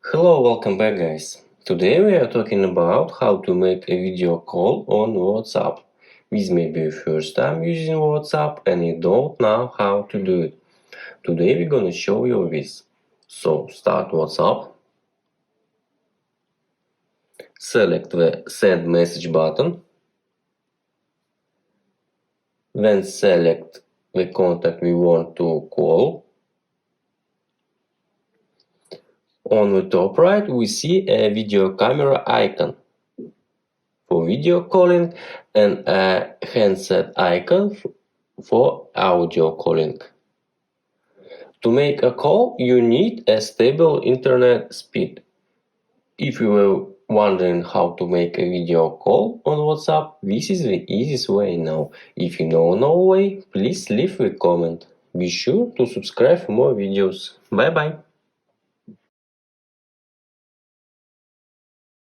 Hello, welcome back guys. Today we are talking about how to make a video call on WhatsApp. This may be your first time using WhatsApp and you don't know how to do it. Today we're gonna show you this. So start WhatsApp. Select the send message button. Then select the contact we want to call. On the top right we see a video camera icon for video calling and a handset icon for audio calling. To make a call, you need a stable internet speed. If you were wondering how to make a video call on WhatsApp, this is the easiest way now. If you know no way, please leave a comment. Be sure to subscribe for more videos. Bye bye.